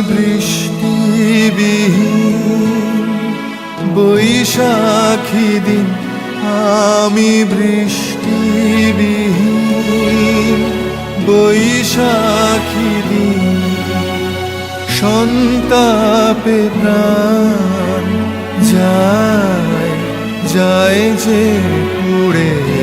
বৃষ্টিবিহীন বৈশাখী দিন, আমি বৃষ্টিবিহীন বৈশাখী দিন। সন্তাপে প্রাণ যায় যায় যে পুড়ে